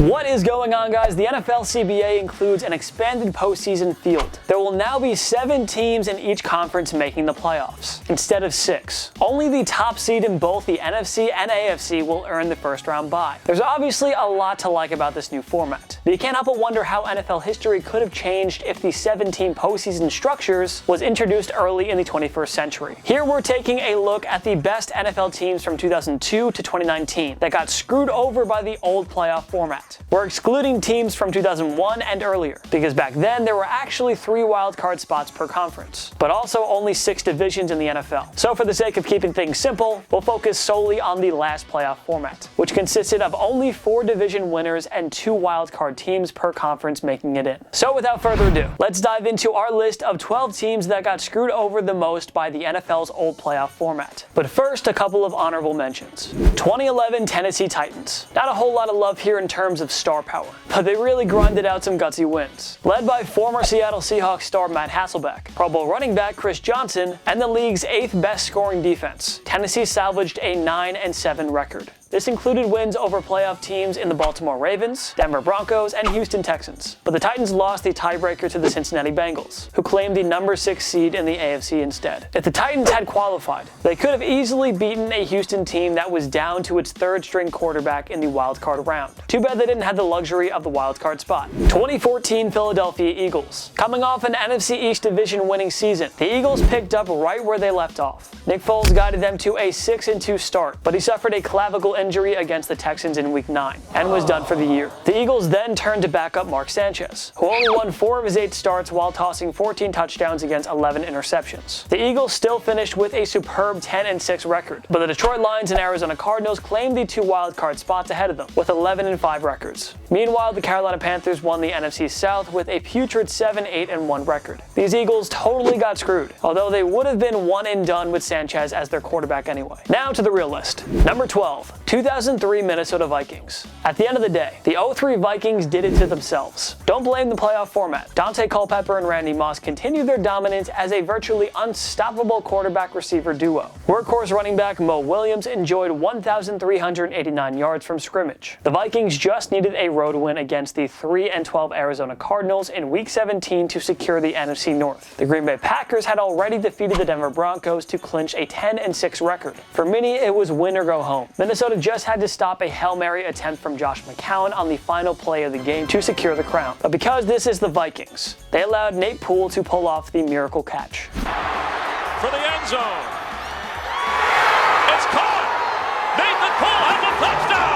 What is going on, guys? The NFL CBA includes an expanded postseason field. There will now be 7 teams in each conference making the playoffs, instead of 6. Only the top seed in both the NFC and AFC will earn the first round bye. There's obviously a lot to like about this new format, but you can't help but wonder how NFL history could have changed if the 7-team postseason structures was introduced early in the 21st century. Here we're taking a look at the best NFL teams from 2002 to 2019 that got screwed over by the old playoff format. We're excluding teams from 2001 and earlier, because back then there were actually 3 wildcard spots per conference, but also only 6 divisions in the NFL. So for the sake of keeping things simple, we'll focus solely on the last playoff format, which consisted of only 4 division winners and 2 wildcard teams per conference making it in. So without further ado, let's dive into our list of 12 teams that got screwed over the most by the NFL's old playoff format. But first, a couple of honorable mentions. 2011 Tennessee Titans. Not a whole lot of love here in terms of star power, but they really grinded out some gutsy wins. Led by former Seattle Seahawks star Matt Hasselbeck, Pro Bowl running back Chris Johnson, and the league's 8th best scoring defense, Tennessee salvaged a 9-7 record. This included wins over playoff teams in the Baltimore Ravens, Denver Broncos, and Houston Texans. But the Titans lost the tiebreaker to the Cincinnati Bengals, who claimed the number 6 seed in the AFC instead. If the Titans had qualified, they could have easily beaten a Houston team that was down to its 3rd-string quarterback in the wildcard round. Too bad they didn't have the luxury of the wildcard spot. 2014 Philadelphia Eagles. Coming off an NFC East division winning season, the Eagles picked up right where they left off. Nick Foles guided them to a 6-2 start, but he suffered a clavicle injury against the Texans in Week 9 and was done for the year. The Eagles then turned to backup Mark Sanchez, who only won 4 of his 8 starts while tossing 14 touchdowns against 11 interceptions. The Eagles still finished with a superb 10-6 record, but the Detroit Lions and Arizona Cardinals claimed the 2 wildcard spots ahead of them with 11-5 records. Meanwhile, the Carolina Panthers won the NFC South with a putrid 7-8-1 record. These Eagles totally got screwed, although they would have been one and done with Sanchez as their quarterback anyway. Now to the real list. Number 12. 2003 Minnesota Vikings. At the end of the day, the 03 Vikings did it to themselves. Don't blame the playoff format. Dante Culpepper and Randy Moss continued their dominance as a virtually unstoppable quarterback-receiver duo. Workhorse running back Mo Williams enjoyed 1,389 yards from scrimmage. The Vikings just needed a road win against the 3-12 Arizona Cardinals in Week 17 to secure the NFC North. The Green Bay Packers had already defeated the Denver Broncos to clinch a 10-6 record. For many, it was win or go home. Minnesota just had to stop a Hail Mary attempt from Josh McCown on the final play of the game to secure the crown. But because this is the Vikings, they allowed Nate Poole to pull off the miracle catch. For the end zone. It's caught! Nathan Poole has a touchdown!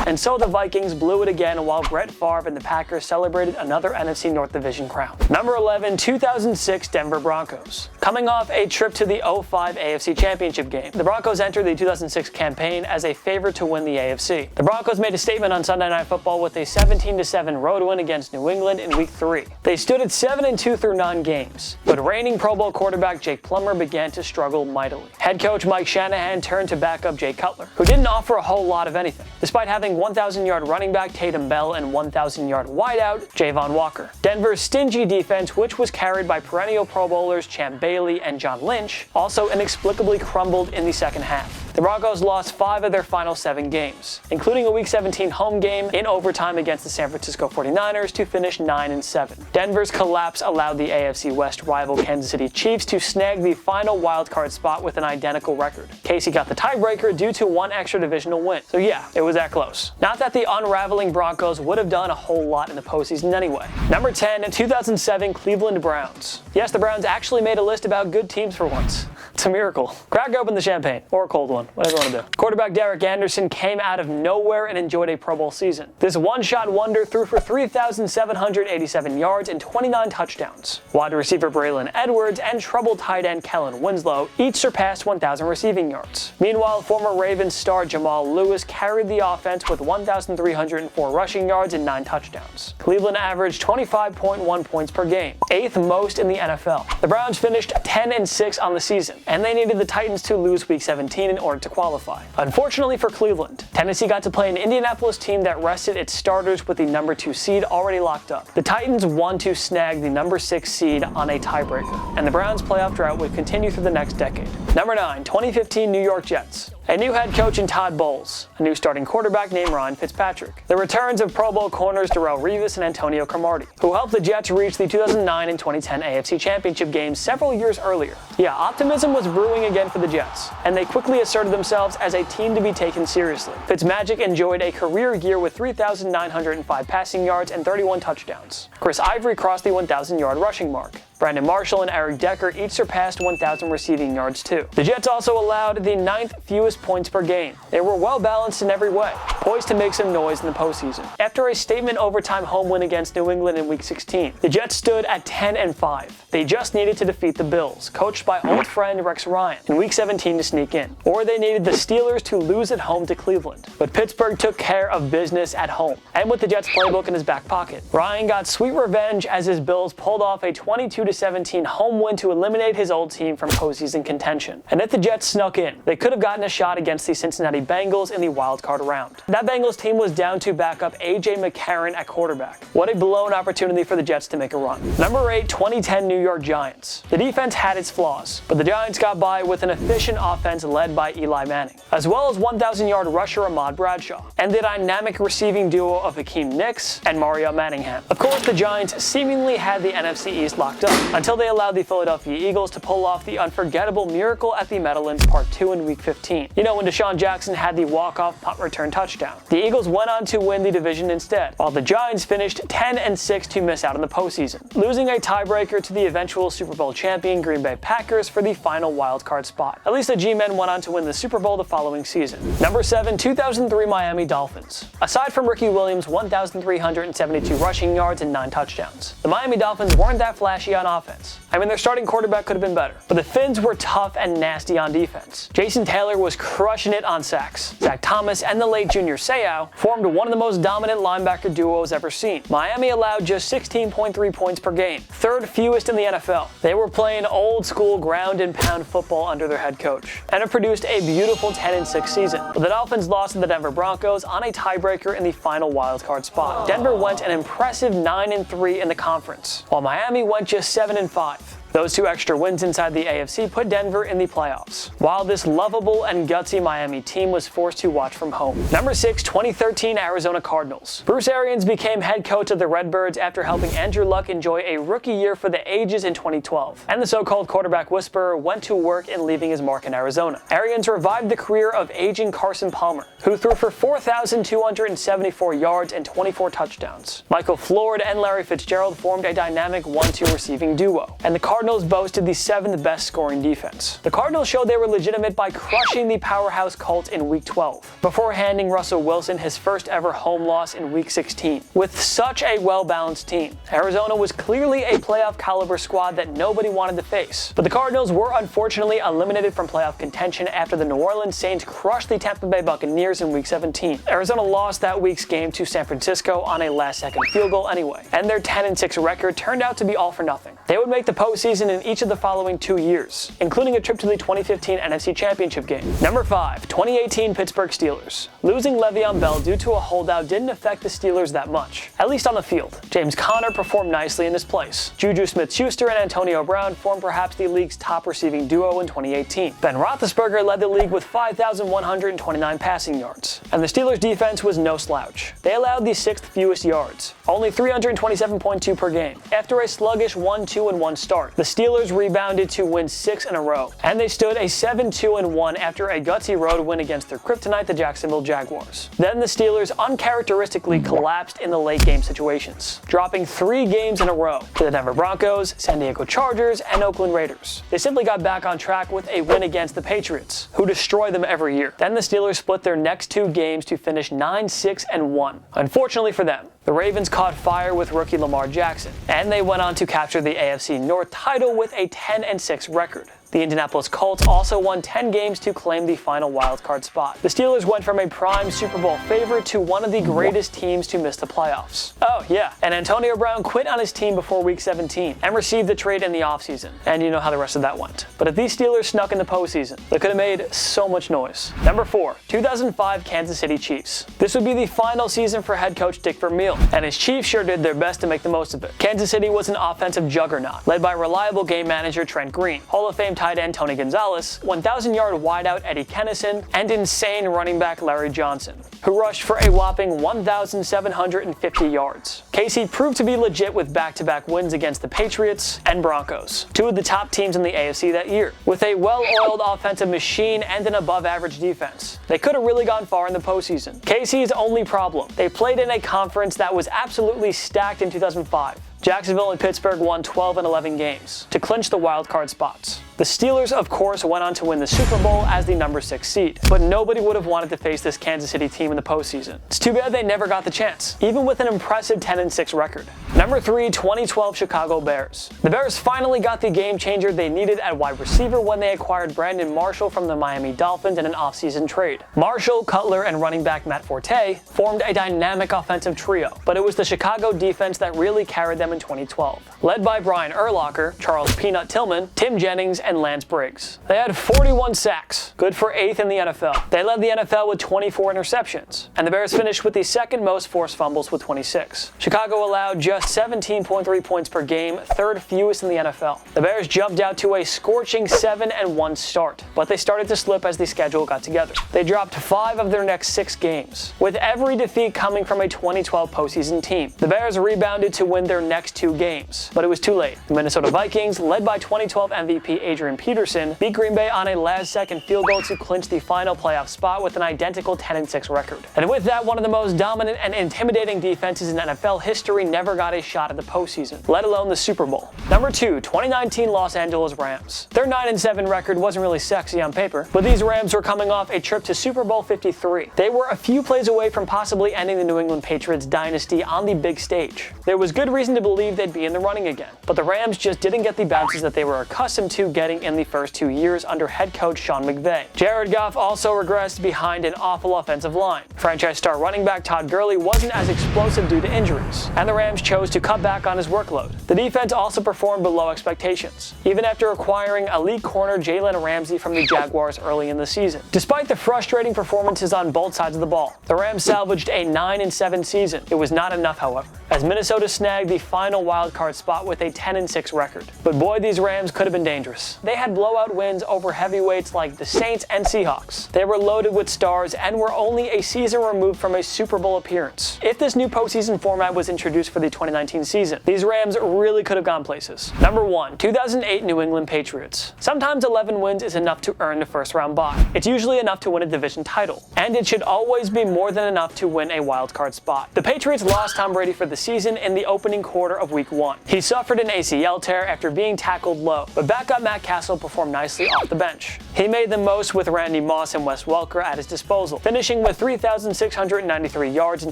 And so the Vikings blew it again while Brett Favre and the Packers celebrated another NFC North Division crown. Number 11, 2006 Denver Broncos. Coming off a trip to the 05 AFC Championship game, the Broncos entered the 2006 campaign as a favorite to win the AFC. The Broncos made a statement on Sunday Night Football with a 17-7 road win against New England in Week 3. They stood at 7-2 through 9 games, but reigning Pro Bowl quarterback Jake Plummer began to struggle mightily. Head coach Mike Shanahan turned to backup Jay Cutler, who didn't offer a whole lot of anything, despite having 1,000-yard running back Tatum Bell and 1,000-yard wideout Javon Walker. Denver's stingy defense, which was carried by perennial Pro Bowlers Champ Bailey and John Lynch, also inexplicably crumbled in the second half. The Broncos lost 5 of their final 7 games, including a Week 17 home game in overtime against the San Francisco 49ers to finish 9-7. Denver's collapse allowed the AFC West rival Kansas City Chiefs to snag the final wildcard spot with an identical record. Casey got the tiebreaker due to 1 extra divisional win. So yeah, it was that close. Not that the unraveling Broncos would have done a whole lot in the postseason anyway. Number 10, 2007 Cleveland Browns. Yes, the Browns actually made a list about good teams for once. It's a miracle. Crack open the champagne, or a cold one, whatever you want to do. Quarterback Derek Anderson came out of nowhere and enjoyed a Pro Bowl season. This one-shot wonder threw for 3,787 yards and 29 touchdowns. Wide receiver Braylon Edwards and troubled tight end Kellen Winslow each surpassed 1,000 receiving yards. Meanwhile, former Ravens star Jamal Lewis carried the offense with 1,304 rushing yards and 9 touchdowns. Cleveland averaged 25.1 points per game, 8th most in the NFL. The Browns finished 10-6 on the season, and they needed the Titans to lose Week 17 in order to qualify. Unfortunately for Cleveland, Tennessee got to play an Indianapolis team that rested its starters with the number 2 seed already locked up. The Titans won to snag the number 6 seed on a tiebreaker, and the Browns' playoff drought would continue through the next decade. Number 9, 2015 New York Jets. a new head coach in Todd Bowles, a new starting quarterback named Ryan Fitzpatrick, the returns of Pro Bowl corners Darrelle Revis and Antonio Cromartie, who helped the Jets reach the 2009 and 2010 AFC Championship games several years earlier. Yeah, optimism was brewing again for the Jets, and they quickly asserted themselves as a team to be taken seriously. Fitzmagic enjoyed a career year with 3,905 passing yards and 31 touchdowns. Chris Ivory crossed the 1,000-yard rushing mark. Brandon Marshall and Eric Decker each surpassed 1,000 receiving yards too. The Jets also allowed the 9th fewest points per game. They were well balanced in every way, poised to make some noise in the postseason. After a statement overtime home win against New England in Week 16, the Jets stood at 10-5. They just needed to defeat the Bills, coached by old friend Rex Ryan, in Week 17 to sneak in. Or they needed the Steelers to lose at home to Cleveland. But Pittsburgh took care of business at home, and with the Jets playbook in his back pocket. Ryan got sweet revenge as his Bills pulled off a 22-17 home win to eliminate his old team from postseason contention. And if the Jets snuck in, they could have gotten a shot against the Cincinnati Bengals in the wildcard round. That Bengals team was down to backup A.J. McCarron at quarterback. What a blown opportunity for the Jets to make a run. Number 8, 2010 New York Giants. The defense had its flaws, but the Giants got by with an efficient offense led by Eli Manning, as well as 1,000-yard rusher Ahmad Bradshaw, and the dynamic receiving duo of Hakeem Nicks and Mario Manningham. Of course, the Giants seemingly had the NFC East locked up, until they allowed the Philadelphia Eagles to pull off the unforgettable miracle at the Meadowlands Part 2 in Week 15. You know, when Deshaun Jackson had the walk-off punt return touchdown. The Eagles went on to win the division instead, while the Giants finished 10-6 to miss out on the postseason, losing a tiebreaker to the eventual Super Bowl champion Green Bay Packers for the final wildcard spot. At least the G-men went on to win the Super Bowl the following season. Number 7, 2003 Miami Dolphins. Aside from Ricky Williams' 1,372 rushing yards and 9 touchdowns, the Miami Dolphins weren't that flashy on offense. I mean, their starting quarterback could have been better, but the Fins were tough and nasty on defense. Jason Taylor was crushing it on sacks. Zach Thomas and the late Junior Seau formed one of the most dominant linebacker duos ever seen. Miami allowed just 16.3 points per game, 3rd fewest in the NFL. They were playing old school ground and pound football under their head coach, and have produced a beautiful 10-6 season. But the Dolphins lost to the Denver Broncos on a tiebreaker in the final wildcard spot. Denver went an impressive 9-3 in the conference, while Miami went just 7-5. Those 2 extra wins inside the AFC put Denver in the playoffs, while this lovable and gutsy Miami team was forced to watch from home. Number 6, 2013 Arizona Cardinals. Bruce Arians became head coach of the Redbirds after helping Andrew Luck enjoy a rookie year for the ages in 2012, and the so-called quarterback whisperer went to work in leaving his mark in Arizona. Arians revived the career of aging Carson Palmer, who threw for 4,274 yards and 24 touchdowns. Michael Floyd and Larry Fitzgerald formed a dynamic 1-2 receiving duo, and the Cardinals boasted the 7th best scoring defense. The Cardinals showed they were legitimate by crushing the powerhouse Colts in Week 12, before handing Russell Wilson his first ever home loss in Week 16. With such a well-balanced team, Arizona was clearly a playoff caliber squad that nobody wanted to face. But the Cardinals were unfortunately eliminated from playoff contention after the New Orleans Saints crushed the Tampa Bay Buccaneers in Week 17. Arizona lost that week's game to San Francisco on a last-second field goal anyway, and their 10-6 record turned out to be all for nothing. They would make the postseason in each of the following 2 years, including a trip to the 2015 NFC Championship game. Number 5, 2018 Pittsburgh Steelers. Losing Le'Veon Bell due to a holdout didn't affect the Steelers that much, at least on the field. James Conner performed nicely in his place. Juju Smith-Schuster and Antonio Brown formed perhaps the league's top receiving duo in 2018. Ben Roethlisberger led the league with 5,129 passing yards, and the Steelers' defense was no slouch. They allowed the 6th fewest yards, only 327.2 per game. After a sluggish 1-2-1 start, the Steelers rebounded to win 6 in a row, and they stood a 7-2-1 after a gutsy road win against their kryptonite, the Jacksonville Jaguars. Then the Steelers uncharacteristically collapsed in the late game situations, dropping 3 games in a row to the Denver Broncos, San Diego Chargers, and Oakland Raiders. They simply got back on track with a win against the Patriots, who destroy them every year. Then the Steelers split their next 2 games to finish 9-6-1. Unfortunately for them, the Ravens caught fire with rookie Lamar Jackson, and they went on to capture the AFC North title with a 10-6 record. The Indianapolis Colts also won 10 games to claim the final wildcard spot. The Steelers went from a prime Super Bowl favorite to one of the greatest teams to miss the playoffs. Oh yeah, and Antonio Brown quit on his team before Week 17 and received the trade in the offseason. And you know how the rest of that went. But if these Steelers snuck in the postseason, they could have made so much noise. Number 4, 2005 Kansas City Chiefs. This would be the final season for head coach Dick Vermeil, and his Chiefs sure did their best to make the most of it. Kansas City was an offensive juggernaut, led by reliable game manager Trent Green, Hall of Fame tight end Tony Gonzalez, 1,000-yard wideout Eddie Kennison, and insane running back Larry Johnson, who rushed for a whopping 1,750 yards. KC proved to be legit with back-to-back wins against the Patriots and Broncos, two of the top teams in the AFC that year. With a well-oiled offensive machine and an above-average defense, they could have really gone far in the postseason. KC's only problem: they played in a conference that was absolutely stacked in 2005. Jacksonville and Pittsburgh won 12 and 11 games to clinch the wild card spots. The Steelers, of course, went on to win the Super Bowl as the number 6 seed, but nobody would have wanted to face this Kansas City team in the postseason. It's too bad they never got the chance, even with an impressive 10-6 record. Number 3, 2012 Chicago Bears. The Bears finally got the game changer they needed at wide receiver when they acquired Brandon Marshall from the Miami Dolphins in an offseason trade. Marshall, Cutler, and running back Matt Forte formed a dynamic offensive trio, but it was the Chicago defense that really carried them in 2012. Led by Brian Urlacher, Charles Peanut Tillman, Tim Jennings, and Lance Briggs. They had 41 sacks, good for 8th in the NFL. They led the NFL with 24 interceptions, and the Bears finished with the second most forced fumbles with 26. Chicago allowed just 17.3 points per game, 3rd fewest in the NFL. The Bears jumped out to a scorching 7-1 start, but they started to slip as the schedule got together. They dropped 5 of their next 6 games, with every defeat coming from a 2012 postseason team. The Bears rebounded to win their next 2 games, but it was too late. The Minnesota Vikings, led by 2012 MVP Adrian Peterson, beat Green Bay on a last-second field goal to clinch the final playoff spot with an identical 10-6 record. And with that, one of the most dominant and intimidating defenses in NFL history never got a shot at the postseason, let alone the Super Bowl. Number 2, 2019 Los Angeles Rams. Their 9-7 record wasn't really sexy on paper, but these Rams were coming off a trip to Super Bowl 53. They were a few plays away from possibly ending the New England Patriots dynasty on the big stage. There was good reason to believe they'd be in the running again, but the Rams just didn't get the bounces that they were accustomed to getting in the first 2 years under head coach Sean McVay. Jared Goff also regressed behind an awful offensive line. Franchise star running back Todd Gurley wasn't as explosive due to injuries, and the Rams chose to cut back on his workload. The defense also performed below expectations, even after acquiring elite corner Jalen Ramsey from the Jaguars early in the season. Despite the frustrating performances on both sides of the ball, the Rams salvaged a 9-7 season. It was not enough, however, as Minnesota snagged the final wildcard spot with a 10-6 record. But boy, these Rams could have been dangerous. They had blowout wins over heavyweights like the Saints and Seahawks. They were loaded with stars and were only a season removed from a Super Bowl appearance. If this new postseason format was introduced for the 2019 season, these Rams really could have gone places. Number 1, 2008 New England Patriots. Sometimes 11 wins is enough to earn the first-round bye. It's usually enough to win a division title, and it should always be more than enough to win a wildcard spot. The Patriots lost Tom Brady for the season in the opening quarter of Week 1. He suffered an ACL tear after being tackled low, but backup Matt Castle performed nicely off the bench. He made the most with Randy Moss and Wes Welker at his disposal, finishing with 3,693 yards and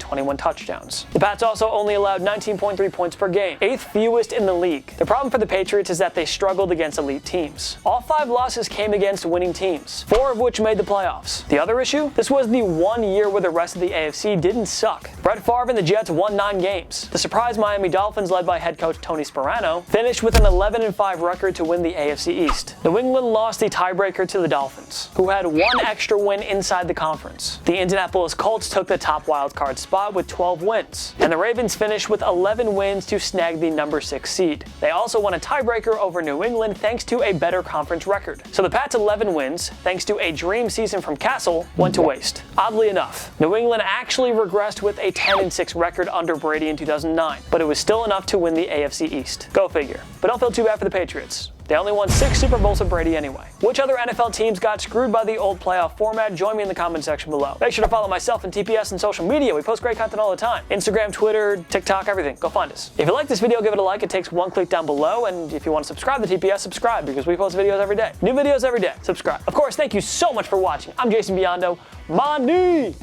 21 touchdowns. The Pats also only allowed 19.3 points per game, 8th fewest in the league. The problem for the Patriots is that they struggled against elite teams. All 5 losses came against winning teams, 4 of which made the playoffs. The other issue? This was the one year where the rest of the AFC didn't suck. Brett Favre and the Jets won 9 games. The surprise Miami Dolphins, led by head coach Tony Sparano, finished with an 11-5 record to win the AFC East. New England lost the tiebreaker to the Dolphins, who had 1 extra win inside the conference. The Indianapolis Colts took the top wildcard spot with 12 wins, and the Ravens finished with 11 wins to snag the number 6 seed. They also won a tiebreaker over New England thanks to a better conference record. So the Pats' 11 wins, thanks to a dream season from Castle, went to waste. Oddly enough, New England actually regressed with a 10-6 record under Brady in 2009, but it was still enough to win the AFC East. Go figure. But don't feel too bad for the Patriots. They only won 6 Super Bowls with Brady anyway. Which other NFL teams got screwed by the old playoff format? Join me in the comment section below. Make sure to follow myself and TPS on social media. We post great content all the time. Instagram, Twitter, TikTok, everything. Go find us. If you like this video, give it a like. It takes 1 click down below. And if you want to subscribe to TPS, subscribe, because we post videos every day. New videos every day. Subscribe. Of course, thank you so much for watching. I'm Jason Biondo. My knee!